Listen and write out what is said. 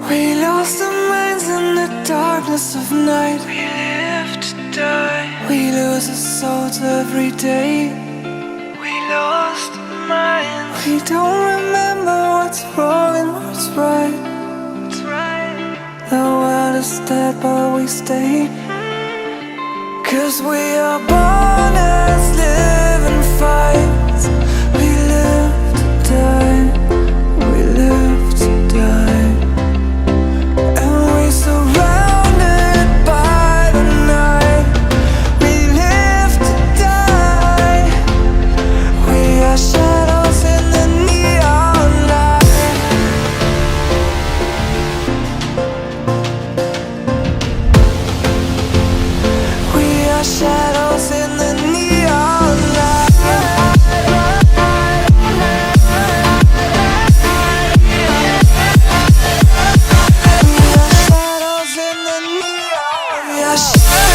We lost our minds in the darkness of night. We live to die. We lose our souls every day. We lost our minds. We don't remember what's wrong and what's right. It's right. The world is dead but we stay. 'Cause we are born as living fights. We live to die. We live to die. And we surrounded by the night. We live to die. We are shadows in the neon light. We are shadows in the neon light. We are shadows in the neon. We are shadows.